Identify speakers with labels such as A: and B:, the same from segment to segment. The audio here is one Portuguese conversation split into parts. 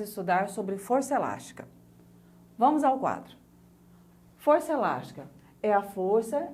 A: Estudar sobre força elástica. Vamos ao quadro. Força elástica é a força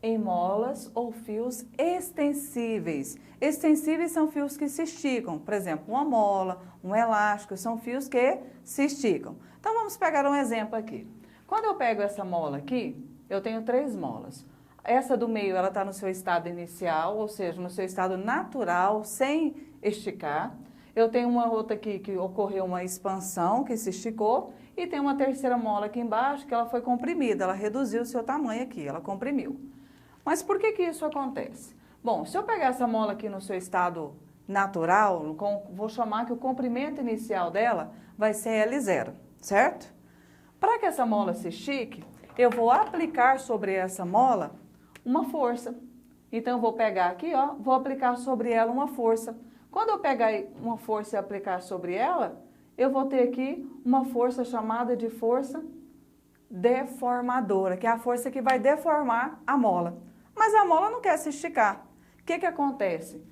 A: em molas ou fios extensíveis. Extensíveis são fios que se esticam, por exemplo, uma mola, um elástico, são fios que se esticam. Então vamos pegar um exemplo aqui. Quando eu pego essa mola aqui, eu tenho 3 molas. Essa do meio, ela está no seu estado inicial, ou seja, no seu estado natural, sem esticar. Eu tenho uma outra aqui que ocorreu uma expansão, que se esticou, e tem uma terceira mola aqui embaixo que ela foi comprimida, ela reduziu o seu tamanho aqui, ela comprimiu. Mas por que isso acontece? Bom, se eu pegar essa mola aqui no seu estado natural, vou chamar que o comprimento inicial dela vai ser L0, certo? Para que essa mola se estique, eu vou aplicar sobre essa mola uma força. Então, eu vou pegar aqui, ó, vou aplicar sobre ela uma força. Quando eu pegar uma força e aplicar sobre ela, eu vou ter aqui uma força chamada de força deformadora, que é a força que vai deformar a mola. Mas a mola não quer se esticar. O que acontece?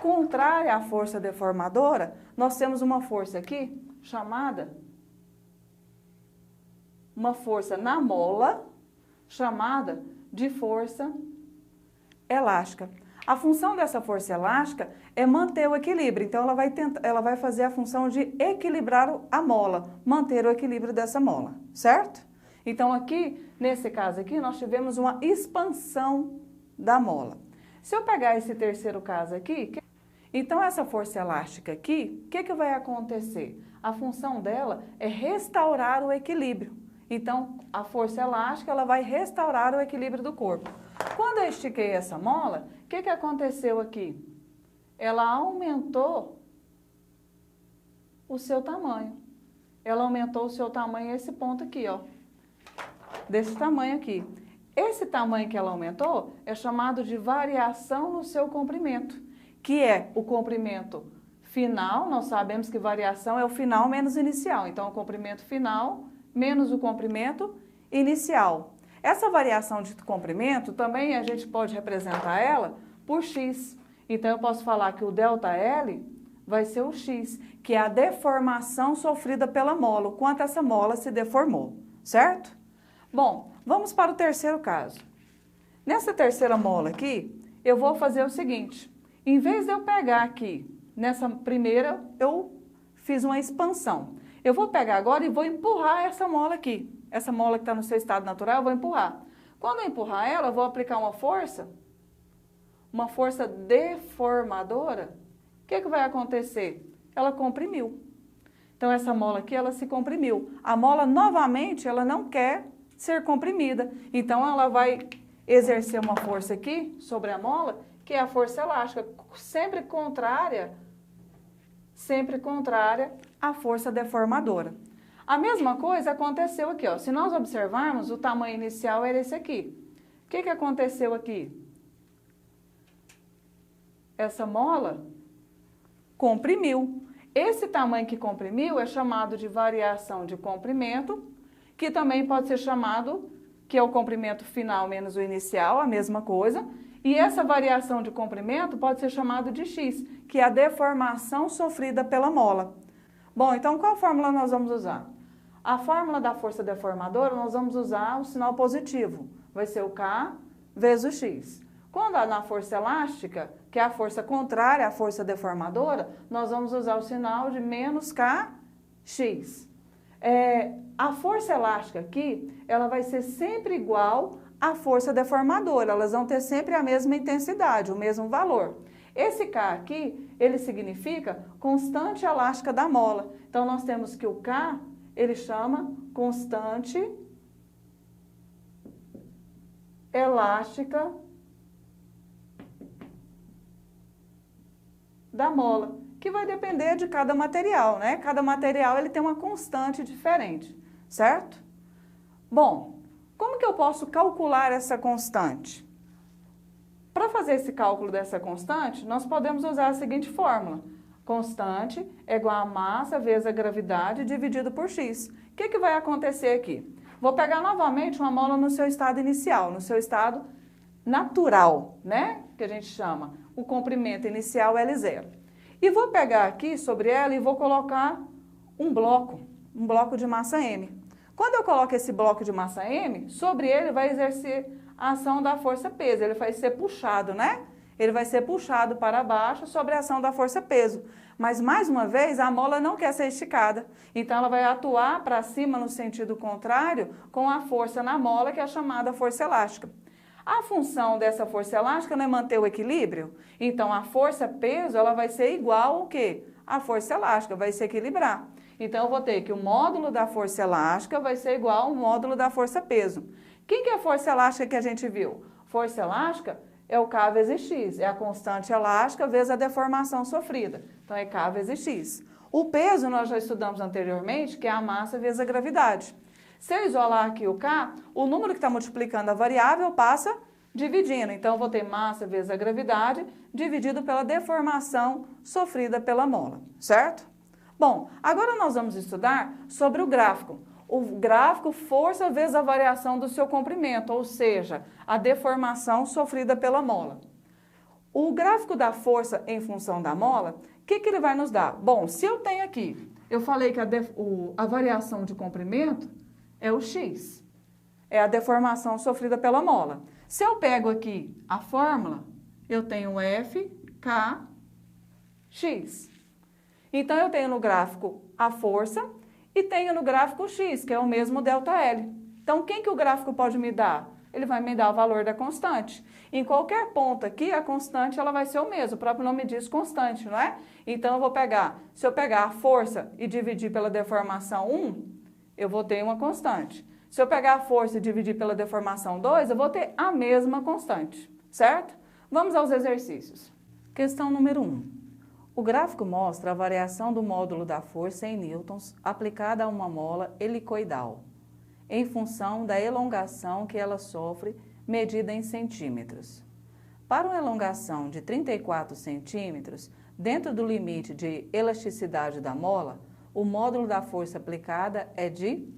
A: Contrária à força deformadora, nós temos uma força aqui chamada, uma força na mola, chamada de força elástica. A função dessa força elástica é manter o equilíbrio, então ela vai fazer a função de equilibrar a mola, manter o equilíbrio dessa mola, certo? Então aqui, nesse caso aqui, nós tivemos uma expansão da mola. Se eu pegar esse terceiro caso aqui, então essa força elástica aqui, o que vai acontecer? A função dela é restaurar o equilíbrio. Então, a força elástica, ela vai restaurar o equilíbrio do corpo. Quando eu estiquei essa mola, o que aconteceu aqui? Ela aumentou o seu tamanho. Ela aumentou o seu tamanho esse ponto aqui, ó. Desse tamanho aqui. Esse tamanho que ela aumentou é chamado de variação no seu comprimento, que é o comprimento final. Nós sabemos que variação é o final menos inicial. Então, o comprimento final menos o comprimento inicial. Essa variação de comprimento também a gente pode representar ela por x. Então, eu posso falar que o ΔL vai ser o x, que é a deformação sofrida pela mola, o quanto essa mola se deformou, certo? Bom, vamos para o terceiro caso. Nessa terceira mola aqui, eu vou fazer o seguinte. Em vez de eu pegar aqui, nessa primeira, eu fiz uma expansão. Eu vou pegar agora e vou empurrar essa mola aqui. Essa mola que está no seu estado natural, eu vou empurrar. Quando eu empurrar ela, eu vou aplicar uma força deformadora. O que vai acontecer? Ela comprimiu. Então, essa mola aqui, ela se comprimiu. A mola, novamente, ela não quer ser comprimida. Então, ela vai exercer uma força aqui sobre a mola, que é a força elástica, sempre contrária à força deformadora. A mesma coisa aconteceu aqui, ó. Se nós observarmos, o tamanho inicial era esse aqui. O que aconteceu aqui? Essa mola comprimiu. Esse tamanho que comprimiu é chamado de variação de comprimento, que também pode ser chamado, que é o comprimento final menos o inicial, a mesma coisa. E essa variação de comprimento pode ser chamado de x, que é a deformação sofrida pela mola. Bom, então qual fórmula nós vamos usar? A fórmula da força deformadora, nós vamos usar o sinal positivo. Vai ser o K vezes o X. Quando na força elástica, que é a força contrária à força deformadora, nós vamos usar o sinal de menos KX. A força elástica aqui, ela vai ser sempre igual à força deformadora. Elas vão ter sempre a mesma intensidade, o mesmo valor. Esse K aqui, ele significa constante elástica da mola. Então, nós temos que o K, ele chama constante elástica da mola, que vai depender de cada material, né? Cada material ele tem uma constante diferente, certo? Bom, como que eu posso calcular essa constante? Para fazer esse cálculo dessa constante, nós podemos usar a seguinte fórmula. Constante é igual a massa vezes a gravidade dividido por x. O que vai acontecer aqui? Vou pegar novamente uma mola no seu estado inicial, no seu estado natural, né? Que a gente chama o comprimento inicial L0. E vou pegar aqui sobre ela e vou colocar um bloco de massa M. Quando eu coloco esse bloco de massa M, sobre ele vai exercer a ação da força-peso, ele vai ser puxado, né? Ele vai ser puxado para baixo sobre a ação da força-peso. Mas, mais uma vez, a mola não quer ser esticada. Então, ela vai atuar para cima no sentido contrário com a força na mola, que é a chamada força elástica. A função dessa força elástica não é manter o equilíbrio? Então, a força-peso ela vai ser igual ao quê? A força elástica, vai se equilibrar. Então, eu vou ter que o módulo da força elástica vai ser igual ao módulo da força-peso. Quem que é a força elástica que a gente viu? Força elástica é o K vezes X, é a constante elástica vezes a deformação sofrida. Então, é K vezes X. O peso nós já estudamos anteriormente, que é a massa vezes a gravidade. Se eu isolar aqui o K, o número que está multiplicando a variável passa dividindo. Então, eu vou ter massa vezes a gravidade dividido pela deformação sofrida pela mola, certo? Bom, agora nós vamos estudar sobre o gráfico. O gráfico força vezes a variação do seu comprimento, ou seja, a deformação sofrida pela mola. O gráfico da força em função da mola, o que ele vai nos dar? Bom, se eu tenho aqui, eu falei que a variação de comprimento é o X, é a deformação sofrida pela mola. Se eu pego aqui a fórmula, eu tenho F, K, X. Então, eu tenho no gráfico a força e tenho no gráfico X, que é o mesmo ΔL. Então, quem que o gráfico pode me dar? Ele vai me dar o valor da constante. Em qualquer ponto aqui, a constante ela vai ser o mesmo. O próprio nome diz constante, não é? Então, eu vou pegar, se eu pegar a força e dividir pela deformação 1, eu vou ter uma constante. Se eu pegar a força e dividir pela deformação 2, eu vou ter a mesma constante, certo? Vamos aos exercícios. Questão número 1. O gráfico mostra a variação do módulo da força em newtons aplicada a uma mola helicoidal, em função da elongação que ela sofre, medida em centímetros. Para uma elongação de 34 centímetros, dentro do limite de elasticidade da mola, o módulo da força aplicada é de...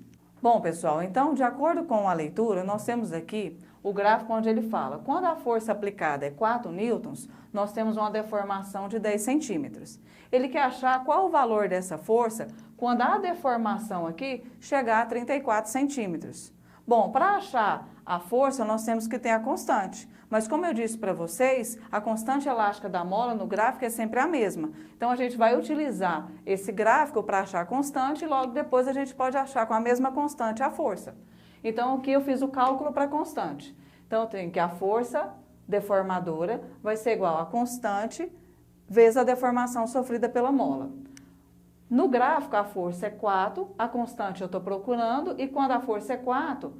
A: Bom, pessoal, então, de acordo com a leitura, nós temos aqui o gráfico onde ele fala, quando a força aplicada é 4 newtons, nós temos uma deformação de 10 centímetros. Ele quer achar qual o valor dessa força quando a deformação aqui chegar a 34 centímetros. Bom, para achar a força, nós temos que ter a constante. Mas como eu disse para vocês, a constante elástica da mola no gráfico é sempre a mesma. Então, a gente vai utilizar esse gráfico para achar a constante e logo depois a gente pode achar com a mesma constante a força. Então, aqui eu fiz o cálculo para a constante. Então, eu tenho que a força deformadora vai ser igual a constante vezes a deformação sofrida pela mola. No gráfico, a força é 4, a constante eu estou procurando, e quando a força é 4,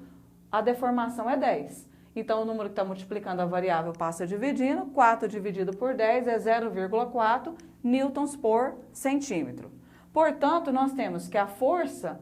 A: a deformação é 10. Então, o número que está multiplicando a variável passa dividindo, 4 dividido por 10 é 0,4 newtons por centímetro. Portanto, nós temos que a força,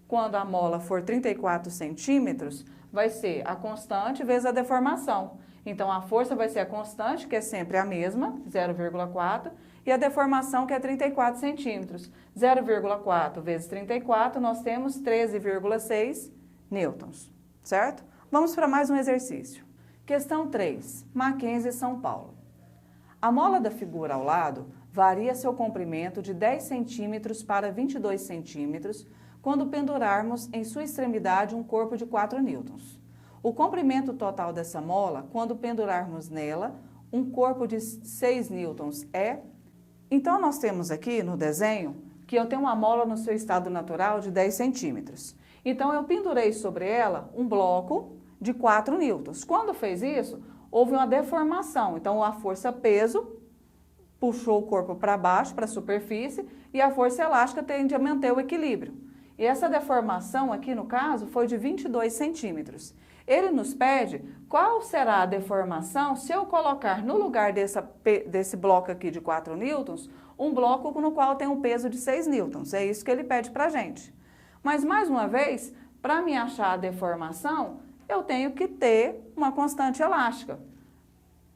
A: quando a mola for 34 centímetros, vai ser a constante vezes a deformação. Então, a força vai ser a constante, que é sempre a mesma, 0,4, e a deformação, que é 34 centímetros. 0,4 vezes 34, nós temos 13,6 newtons, certo? Vamos para mais um exercício. Questão 3, Mackenzie, São Paulo. A mola da figura ao lado varia seu comprimento de 10 centímetros para 22 centímetros quando pendurarmos em sua extremidade um corpo de 4 newtons. O comprimento total dessa mola, quando pendurarmos nela um corpo de 6 newtons é... Então, nós temos aqui no desenho que eu tenho uma mola no seu estado natural de 10 centímetros. Então, eu pendurei sobre ela um bloco de 4 newtons. Quando fez isso, houve uma deformação. Então, a força-peso puxou o corpo para baixo, para a superfície, e a força elástica tende a manter o equilíbrio. E essa deformação aqui, no caso, foi de 22 centímetros. Ele nos pede qual será a deformação se eu colocar no lugar desse bloco aqui de 4 newtons, um bloco no qual tem um peso de 6 newtons. É isso que ele pede para a gente. Mas, mais uma vez, para me achar a deformação, eu tenho que ter uma constante elástica.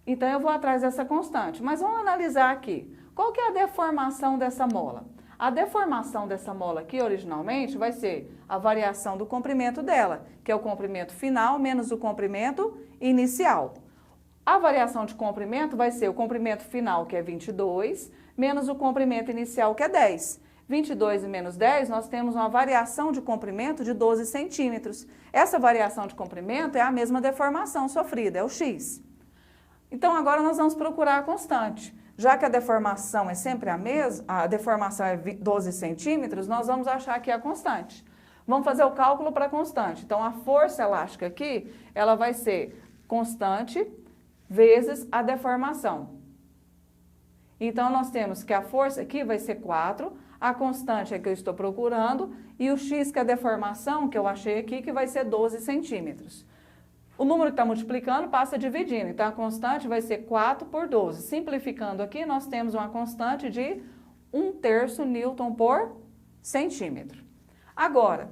A: Então, eu vou atrás dessa constante. Mas vamos analisar aqui. Qual que é a deformação dessa mola? A deformação dessa mola aqui, originalmente, vai ser a variação do comprimento dela, que é o comprimento final menos o comprimento inicial. A variação de comprimento vai ser o comprimento final, que é 22, menos o comprimento inicial, que é 10. 22 e menos 10, nós temos uma variação de comprimento de 12 centímetros. Essa variação de comprimento é a mesma deformação sofrida, é o x. Então, agora nós vamos procurar a constante. Já que a deformação é sempre a mesma, a deformação é 12 centímetros, nós vamos achar aqui a constante. Vamos fazer o cálculo para a constante. Então, a força elástica aqui, ela vai ser constante vezes a deformação. Então, nós temos que a força aqui vai ser 4, a constante é que eu estou procurando, e o x, que é a deformação, que eu achei aqui, que vai ser 12 centímetros. O número que está multiplicando passa dividindo, então a constante vai ser 4 por 12. Simplificando aqui, nós temos uma constante de 1/3 Newton por centímetro. Agora,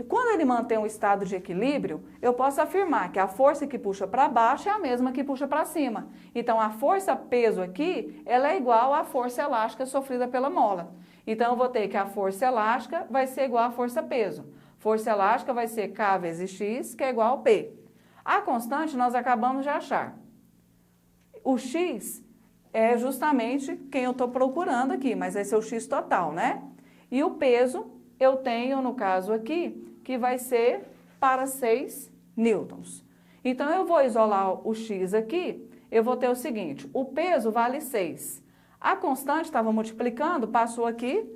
A: quando ele mantém um estado de equilíbrio, eu posso afirmar que a força que puxa para baixo é a mesma que puxa para cima. Então, a força-peso aqui, ela é igual à força elástica sofrida pela mola. Então, eu vou ter que a força elástica vai ser igual à força-peso. Força elástica vai ser K vezes X, que é igual a P. A constante nós acabamos de achar. O X é justamente quem eu estou procurando aqui, mas esse é o X total, né? E o peso eu tenho, no caso aqui, que vai ser para 6 newtons. Então, eu vou isolar o X aqui, eu vou ter o seguinte, o peso vale 6. A constante estava multiplicando, passou aqui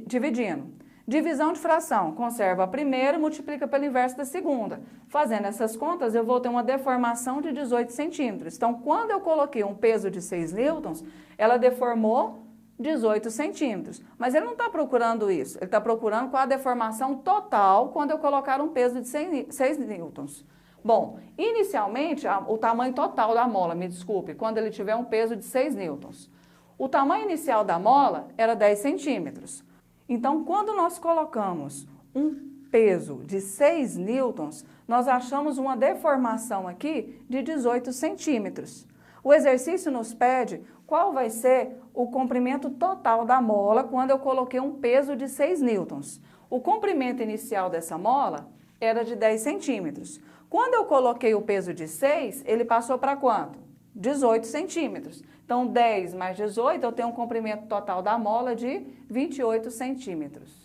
A: dividindo. Divisão de fração, conserva a primeira, multiplica pelo inverso da segunda. Fazendo essas contas, eu vou ter uma deformação de 18 centímetros. Então, quando eu coloquei um peso de 6 newtons, ela deformou 18 centímetros. Mas ele não está procurando isso, ele está procurando qual a deformação total quando eu colocar um peso de 6 newtons. Bom, inicialmente, o tamanho total da mola, me desculpe, quando ele tiver um peso de 6 newtons. O tamanho inicial da mola era 10 centímetros. Então, quando nós colocamos um peso de 6 newtons, nós achamos uma deformação aqui de 18 centímetros. O exercício nos pede qual vai ser o comprimento total da mola quando eu coloquei um peso de 6 newtons. O comprimento inicial dessa mola era de 10 centímetros. Quando eu coloquei o peso de 6, ele passou para quanto? 18 centímetros. Então, 10 mais 18, eu tenho um comprimento total da mola de 28 centímetros.